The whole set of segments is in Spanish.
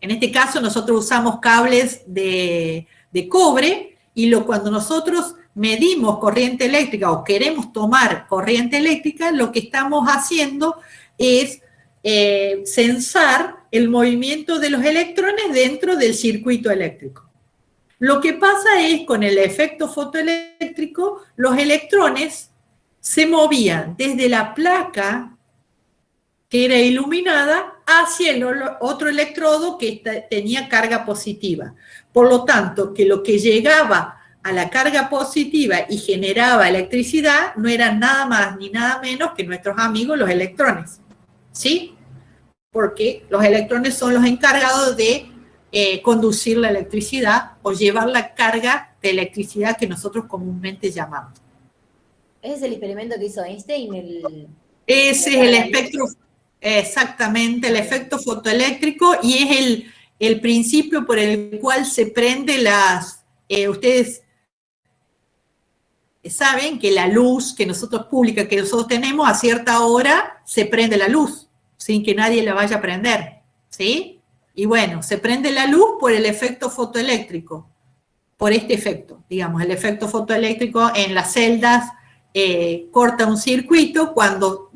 En este caso nosotros usamos cables de cobre y cuando nosotros medimos corriente eléctrica o queremos tomar corriente eléctrica, lo que estamos haciendo es censar el movimiento de los electrones dentro del circuito eléctrico. Lo que pasa es, con el efecto fotoeléctrico, los electrones se movían desde la placa que era iluminada hacia el otro electrodo que tenía carga positiva. Por lo tanto, que lo que llegaba a la carga positiva y generaba electricidad no eran nada más ni nada menos que nuestros amigos los electrones, ¿sí? Porque los electrones son los encargados de conducir la electricidad o llevar la carga de electricidad que nosotros comúnmente llamamos. ¿Ese es el experimento que hizo Einstein? Ese es el espectro, exactamente, el efecto fotoeléctrico, y es el principio por el cual se prende ustedes saben que la luz que nosotros tenemos a cierta hora, se prende la luz, sin que nadie la vaya a prender, ¿sí? Y bueno, se prende la luz por el efecto fotoeléctrico, por este efecto, digamos, el efecto fotoeléctrico en las celdas corta un circuito. Cuando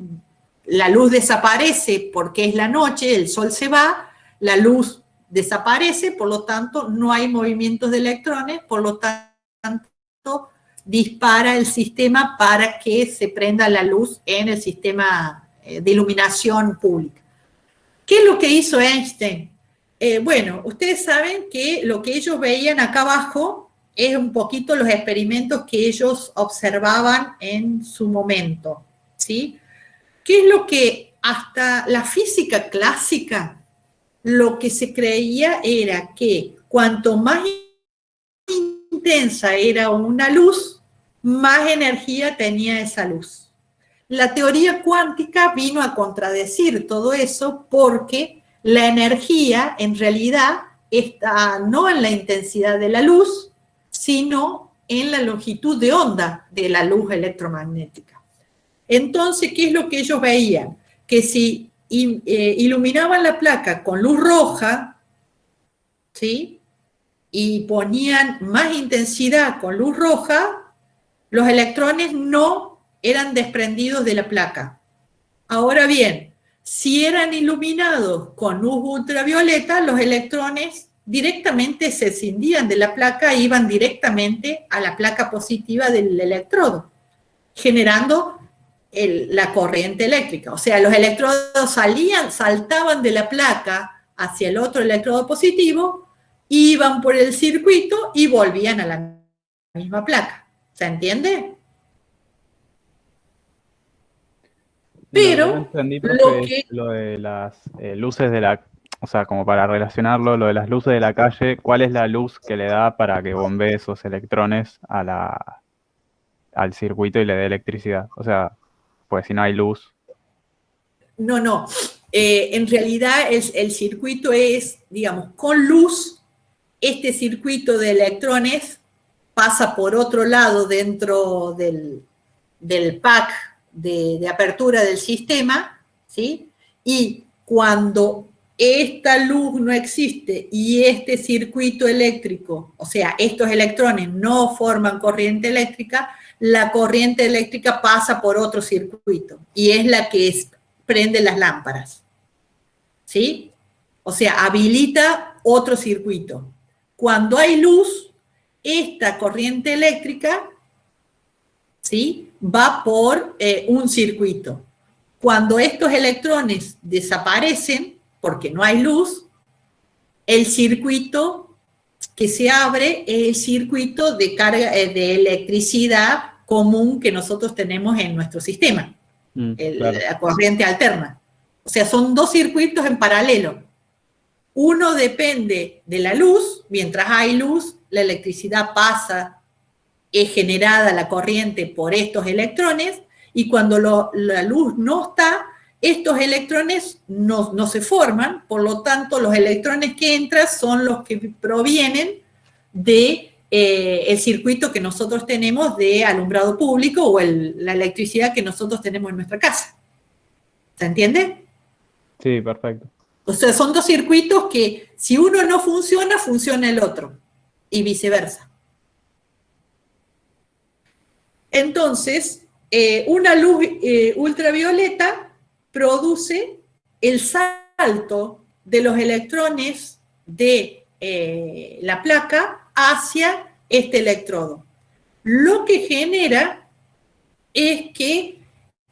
la luz desaparece porque es la noche, el sol se va, la luz desaparece, por lo tanto no hay movimientos de electrones, por lo tanto dispara el sistema para que se prenda la luz en el sistema de iluminación pública. ¿Qué es lo que hizo Einstein? Bueno, ustedes saben que lo que ellos veían acá abajo es un poquito los experimentos que ellos observaban en su momento, ¿sí? ¿Qué es lo que hasta la física clásica, lo que se creía era que cuanto más intensa era una luz, más energía tenía esa luz? La teoría cuántica vino a contradecir todo eso, porque la energía en realidad está no en la intensidad de la luz, sino en la longitud de onda de la luz electromagnética. Entonces, ¿qué es lo que ellos veían? Que si iluminaban la placa con luz roja, ¿sí?, y ponían más intensidad con luz roja, los electrones no eran desprendidos de la placa. Ahora bien, si eran iluminados con luz ultravioleta, los electrones directamente se escindían de la placa e iban directamente a la placa positiva del electrodo, generando la corriente eléctrica. O sea, los electrodos saltaban de la placa hacia el otro electrodo positivo, iban por el circuito y volvían a la misma placa. ¿Se entiende? Pero no entendí, profe, lo de las luces de la... O sea, como para relacionarlo, lo de las luces de la calle, ¿cuál es la luz que le da para que bombee esos electrones al circuito y le dé electricidad? O sea, pues si no hay luz... No. En realidad el circuito es, digamos, con luz. Este circuito de electrones pasa por otro lado dentro del pack de apertura del sistema, ¿sí? Y cuando esta luz no existe y este circuito eléctrico, o sea, estos electrones no forman corriente eléctrica, la corriente eléctrica pasa por otro circuito y es la que prende las lámparas, ¿sí? O sea, habilita otro circuito. Cuando hay luz, esta corriente eléctrica, ¿sí?, va por un circuito. Cuando estos electrones desaparecen, porque no hay luz, el circuito que se abre es el circuito de carga de electricidad común que nosotros tenemos en nuestro sistema, claro, la corriente alterna. O sea, son dos circuitos en paralelo. Uno depende de la luz. Mientras hay luz, la electricidad pasa, es generada la corriente por estos electrones, y cuando la luz no está, estos electrones no se forman, por lo tanto los electrones que entran son los que provienen de el circuito que nosotros tenemos de alumbrado público o la electricidad que nosotros tenemos en nuestra casa. ¿Se entiende? Sí, perfecto. O sea, son dos circuitos que si uno no funciona, funciona el otro, y viceversa. Entonces, una luz ultravioleta produce el salto de los electrones de la placa hacia este electrodo. Lo que genera es que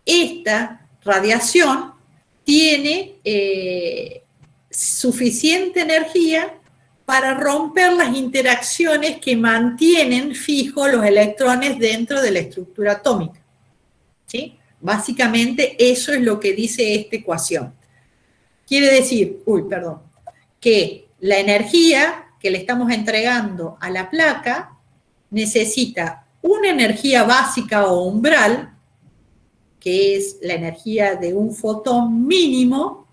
esta radiación tiene suficiente energía para romper las interacciones que mantienen fijos los electrones dentro de la estructura atómica. ¿Sí? Básicamente eso es lo que dice esta ecuación. Quiere decir, que la energía que le estamos entregando a la placa necesita una energía básica o umbral, que es la energía de un fotón mínimo,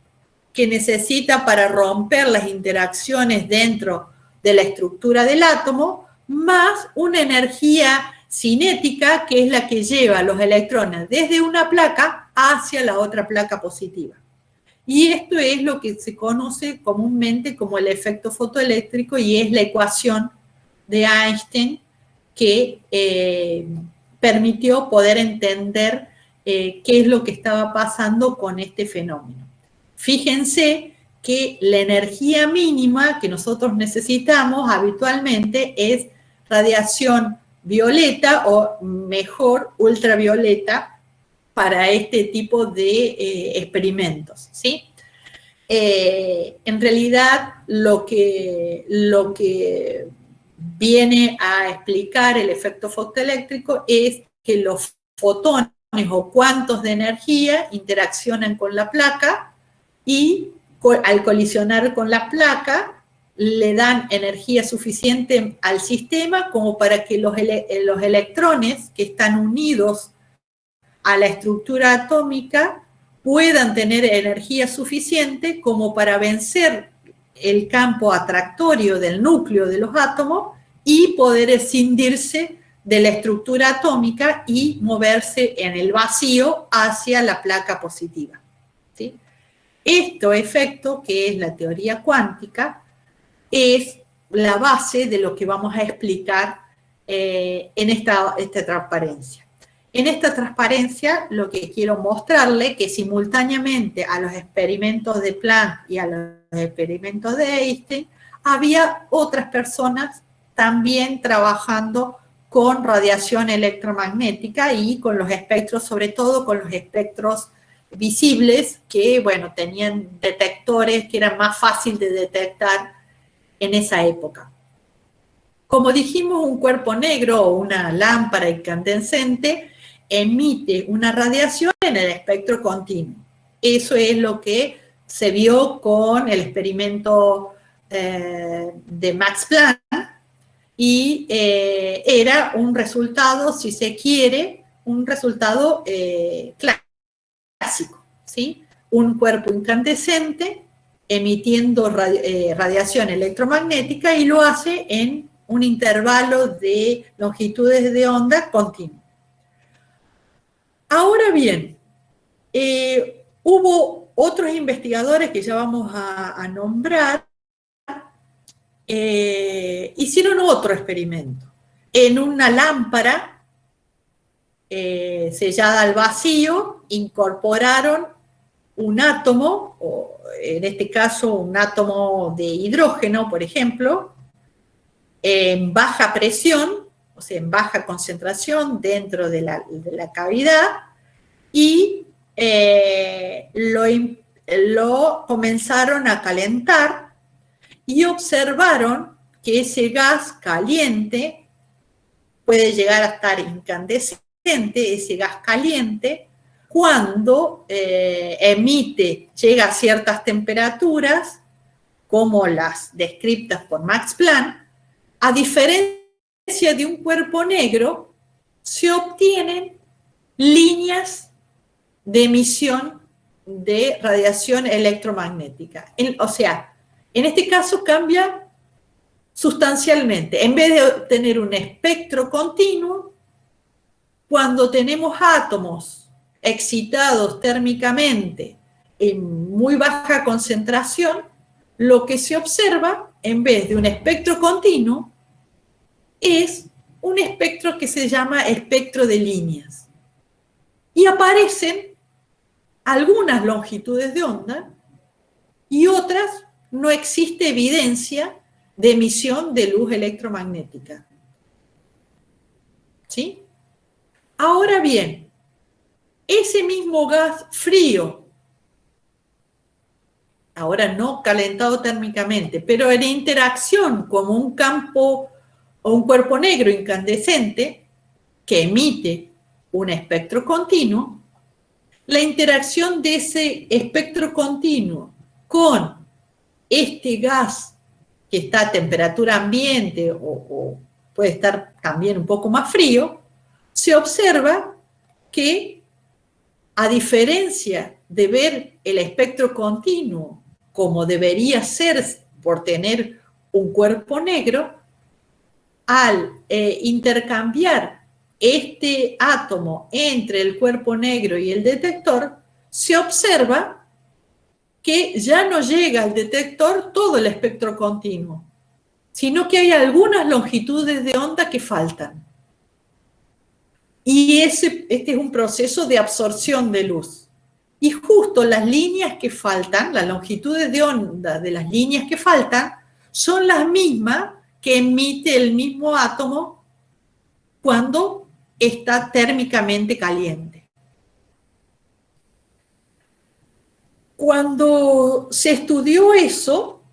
que necesita para romper las interacciones dentro de la estructura del átomo, más una energía cinética, que es la que lleva los electrones desde una placa hacia la otra placa positiva. Y esto es lo que se conoce comúnmente como el efecto fotoeléctrico, y es la ecuación de Einstein que permitió poder entender qué es lo que estaba pasando con este fenómeno. Fíjense que la energía mínima que nosotros necesitamos habitualmente es radiación violeta, o mejor, ultravioleta, para este tipo de experimentos, ¿sí? En realidad, lo que viene a explicar el efecto fotoeléctrico es que los fotones o cuantos de energía interaccionan con la placa, y al colisionar con la placa le dan energía suficiente al sistema como para que los electrones que están unidos a la estructura atómica puedan tener energía suficiente como para vencer el campo atractorio del núcleo de los átomos y poder escindirse de la estructura atómica y moverse en el vacío hacia la placa positiva, ¿sí? Este efecto, que es la teoría cuántica, es la base de lo que vamos a explicar en esta transparencia. En esta transparencia lo que quiero mostrarle que simultáneamente a los experimentos de Planck y a los experimentos de Einstein, había otras personas también trabajando con radiación electromagnética y con los espectros, sobre todo con los espectros visibles, que, bueno, tenían detectores que eran más fácil de detectar en esa época. Como dijimos, un cuerpo negro o una lámpara incandescente emite una radiación en el espectro continuo. Eso es lo que se vio con el experimento de Max Planck, y era un resultado, si se quiere, un resultado clásico, ¿sí? Un cuerpo incandescente emitiendo radiación electromagnética, y lo hace en un intervalo de longitudes de onda continuo. Ahora bien, hubo otros investigadores que ya vamos a nombrar, hicieron otro experimento. En una lámpara sellada al vacío, incorporaron un átomo, o en este caso un átomo de hidrógeno, por ejemplo, en baja presión, o sea, en baja concentración dentro de la cavidad, y lo comenzaron a calentar, y observaron que ese gas caliente puede llegar a estar incandescente, ese gas caliente, cuando llega a ciertas temperaturas, como las descritas por Max Planck. A diferencia de un cuerpo negro, se obtienen líneas de emisión de radiación electromagnética. O sea, en este caso cambia sustancialmente. En vez de tener un espectro continuo, cuando tenemos átomos excitados térmicamente en muy baja concentración, lo que se observa, en vez de un espectro continuo, es un espectro que se llama espectro de líneas. Y aparecen algunas longitudes de onda y otras no existe evidencia de emisión de luz electromagnética. ¿Sí? Ahora bien, ese mismo gas frío, ahora no calentado térmicamente, pero en interacción con un campo o un cuerpo negro incandescente que emite un espectro continuo, la interacción de ese espectro continuo con este gas que está a temperatura ambiente o puede estar también un poco más frío, se observa que, a diferencia de ver el espectro continuo como debería ser por tener un cuerpo negro, al intercambiar este átomo entre el cuerpo negro y el detector, se observa que ya no llega al detector todo el espectro continuo, sino que hay algunas longitudes de onda que faltan. Y este es un proceso de absorción de luz. Y justo las líneas que faltan, las longitudes de onda de las líneas que faltan, son las mismas que emite el mismo átomo cuando está térmicamente caliente. Cuando se estudió eso,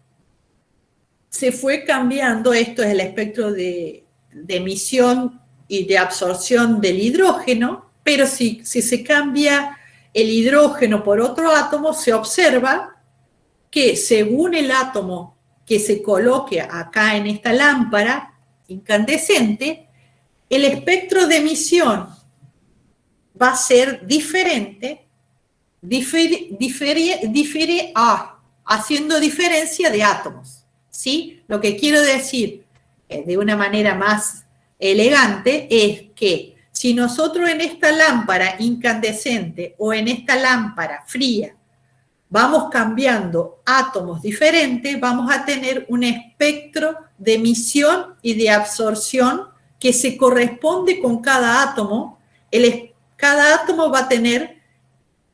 se fue cambiando, esto es el espectro de emisión y de absorción del hidrógeno, pero si se cambia el hidrógeno por otro átomo, se observa que según el átomo que se coloque acá en esta lámpara incandescente, el espectro de emisión va a ser diferente, haciendo diferencia de átomos, ¿sí? Lo que quiero decir de una manera más elegante es que si nosotros en esta lámpara incandescente o en esta lámpara fría vamos cambiando átomos diferentes, vamos a tener un espectro de emisión y de absorción que se corresponde con cada átomo. Cada átomo va a tener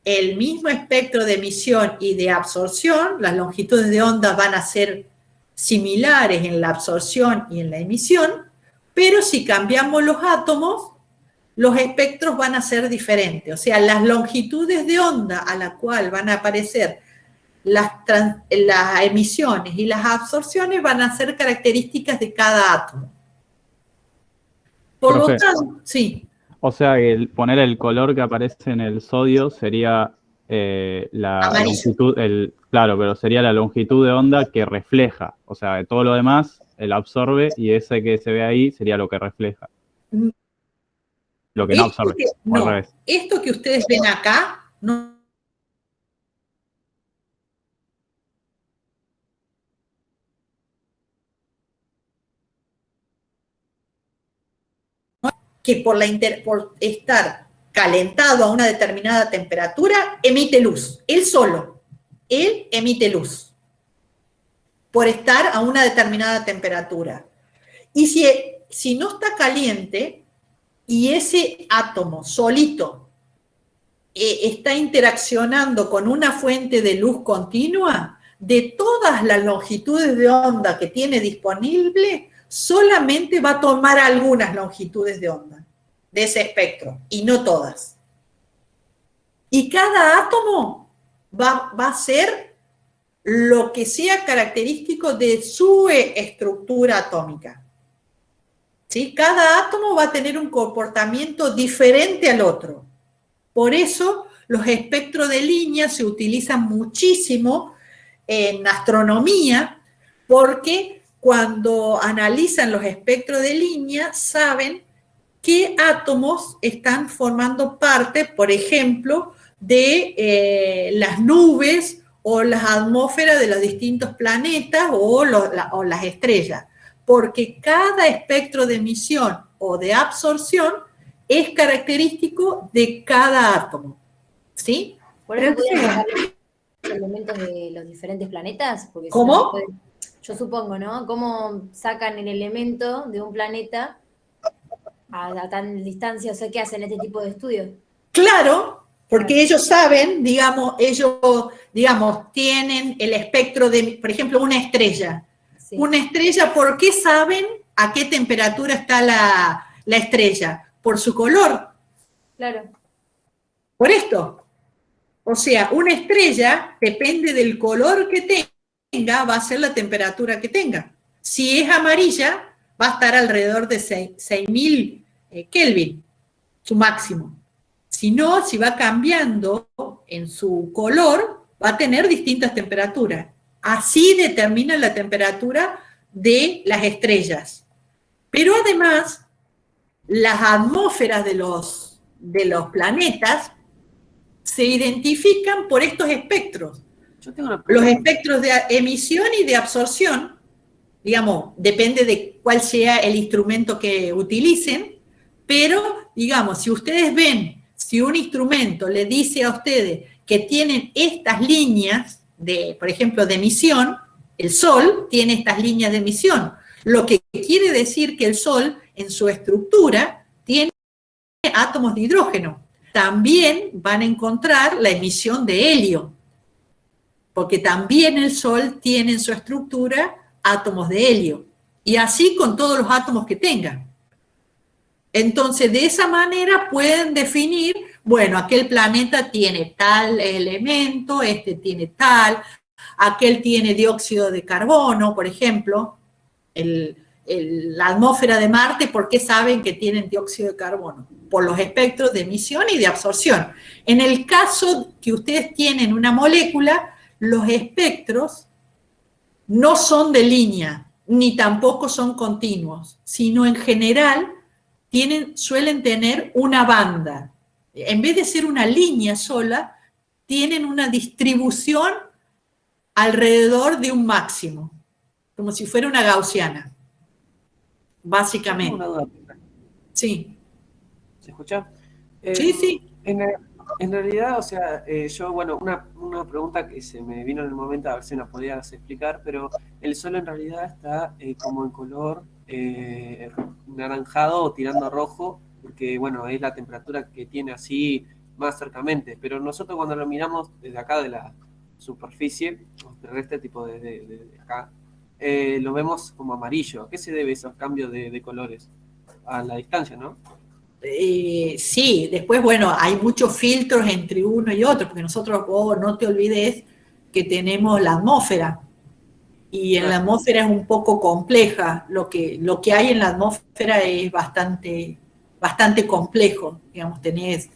el mismo espectro de emisión y de absorción, las longitudes de onda van a ser similares en la absorción y en la emisión, pero si cambiamos los átomos, los espectros van a ser diferentes. O sea, las longitudes de onda a la cual van a aparecer las emisiones y las absorciones van a ser características de cada átomo. Por lo tanto, sí. O sea, poner el color que aparece en el sodio sería la longitud, claro, pero sería la longitud de onda que refleja. O sea, de todo lo demás, él absorbe y ese que se ve ahí sería lo que refleja. Lo que no absorbe. No, al revés. Esto que ustedes ven acá, no. Que por estar calentado a una determinada temperatura, emite luz. Él solo. Él emite luz. Por estar a una determinada temperatura. Y si no está caliente y ese átomo solito está interaccionando con una fuente de luz continua, de todas las longitudes de onda que tiene disponible, solamente va a tomar algunas longitudes de onda de ese espectro, y no todas. Y cada átomo va a ser lo que sea característico de su estructura atómica. ¿Sí? Cada átomo va a tener un comportamiento diferente al otro. Por eso los espectros de línea se utilizan muchísimo en astronomía, porque cuando analizan los espectros de línea saben qué átomos están formando parte, por ejemplo, de las nubes o las atmósferas de los distintos planetas o las estrellas, porque cada espectro de emisión o de absorción es característico de cada átomo, ¿sí? Por eso elementos de los diferentes planetas? Porque si no ¿Cómo? se puede, yo supongo, ¿no? ¿Cómo sacan el elemento de un planeta a tan distancia? O sea, ¿qué hacen este tipo de estudios? Claro, porque Claro. ellos saben, digamos, tienen el espectro de, por ejemplo, una estrella. Sí, Una estrella, ¿por qué saben a qué temperatura está la estrella? Por su color, claro. por esto. O sea, una estrella, depende del color que tenga, va a ser la temperatura que tenga. Si es amarilla, va a estar alrededor de 6000 Kelvin, su máximo. Si no, si va cambiando en su color, va a tener distintas temperaturas. Así determina la temperatura de las estrellas. Pero además, las atmósferas de los planetas se identifican por estos espectros. Yo tengo una Los pregunta. espectros de emisión y de absorción, digamos, depende de cuál sea el instrumento que utilicen, pero, digamos, si ustedes ven, si un instrumento le dice a ustedes que tienen estas líneas, por ejemplo, de emisión, el Sol tiene estas líneas de emisión, lo que quiere decir que el Sol, en su estructura, tiene átomos de hidrógeno. También van a encontrar la emisión de helio, porque también el Sol tiene en su estructura átomos de helio, y así con todos los átomos que tengan. Entonces, de esa manera pueden definir, bueno, aquel planeta tiene tal elemento, este tiene tal, aquel tiene dióxido de carbono, por ejemplo, la atmósfera de Marte, ¿por qué saben que tienen dióxido de carbono? Por los espectros de emisión y de absorción. En el caso que ustedes tienen una molécula, los espectros no son de línea, ni tampoco son continuos, sino en general suelen tener una banda. En vez de ser una línea sola, tienen una distribución alrededor de un máximo, como si fuera una gaussiana, Yo tengo básicamente. una duda. Sí, ¿Se escucha? sí, sí. En realidad, o sea, yo, bueno, una pregunta que se me vino en el momento, a ver si nos podías explicar, pero el Sol en realidad está como en color naranjado o tirando a rojo, porque, bueno, es la temperatura que tiene así más cercamente, pero nosotros cuando lo miramos desde acá de la superficie, terrestre, tipo de acá, lo vemos como amarillo. ¿A qué se debe esos cambios de colores? A la distancia, ¿no? Sí, después, bueno, hay muchos filtros entre uno y otro, porque nosotros, no te olvides que tenemos la atmósfera, y en la Claro. atmósfera es un poco compleja, lo que hay en la atmósfera es bastante complejo, digamos, tenés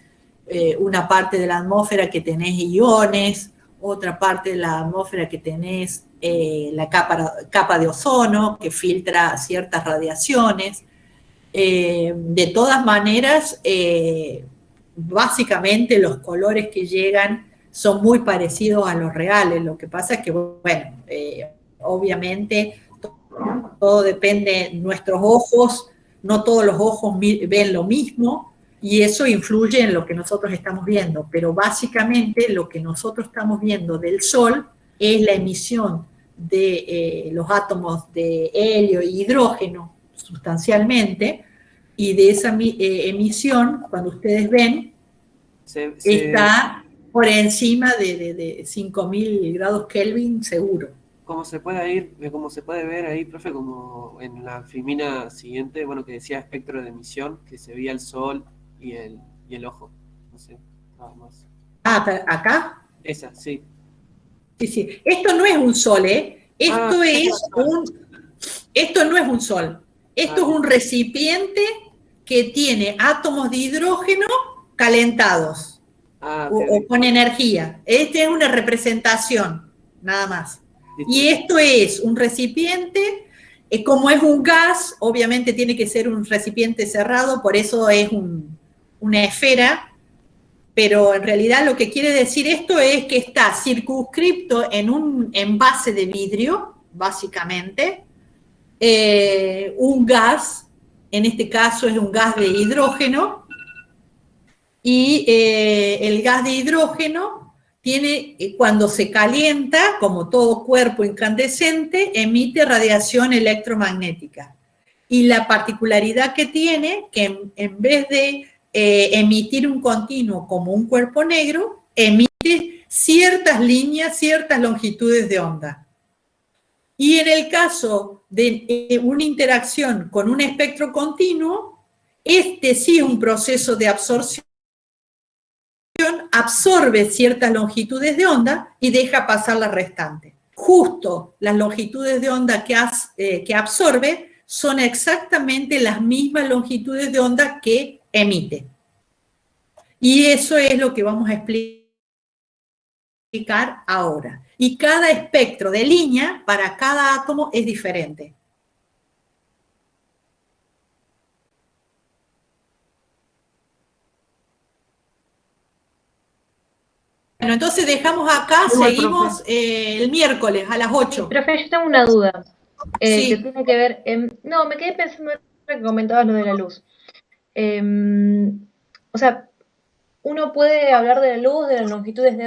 una parte de la atmósfera que tenés iones, otra parte de la atmósfera que tenés la capa de ozono, que filtra ciertas radiaciones. De todas maneras, básicamente los colores que llegan son muy parecidos a los reales. Lo que pasa es que, bueno, obviamente todo depende de nuestros ojos, no todos los ojos ven lo mismo, y eso influye en lo que nosotros estamos viendo, pero básicamente lo que nosotros estamos viendo del Sol es la emisión de los átomos de helio e hidrógeno sustancialmente, y de esa emisión, cuando ustedes ven, está por encima de 5000 grados Kelvin seguro. Como se puede ver ahí, profe, como en la filmina siguiente, bueno, que decía espectro de emisión, que se veía el Sol y el ojo. No sé, nada más. Ah, acá. Esa, sí. Sí, sí. Esto no es un sol, ¿eh? Esto no es un sol. Esto es un recipiente que tiene átomos de hidrógeno calentados o con energía. Esta es una representación, nada más. Y esto es un recipiente, como es un gas, obviamente tiene que ser un recipiente cerrado, por eso es una esfera. Pero en realidad lo que quiere decir esto es que está circunscripto en un envase de vidrio, básicamente, un gas, en este caso es un gas de hidrógeno, y el gas de hidrógeno cuando se calienta, como todo cuerpo incandescente, emite radiación electromagnética. Y la particularidad que tiene, que en vez de emitir un continuo como un cuerpo negro, emite ciertas líneas, ciertas longitudes de onda. Y en el caso de una interacción con un espectro continuo, este sí es un proceso de absorción, absorbe ciertas longitudes de onda y deja pasar la restante. Justo las longitudes de onda que absorbe son exactamente las mismas longitudes de onda que emite. Y eso es lo que vamos a explicar ahora. Y cada espectro de línea para cada átomo es diferente. Bueno, entonces dejamos acá, seguimos el miércoles a las 8. Profe, yo tengo una duda Sí. que tiene que ver, no, me quedé pensando en que comentabas lo de la luz. O sea, uno puede hablar de la luz, de las longitudes de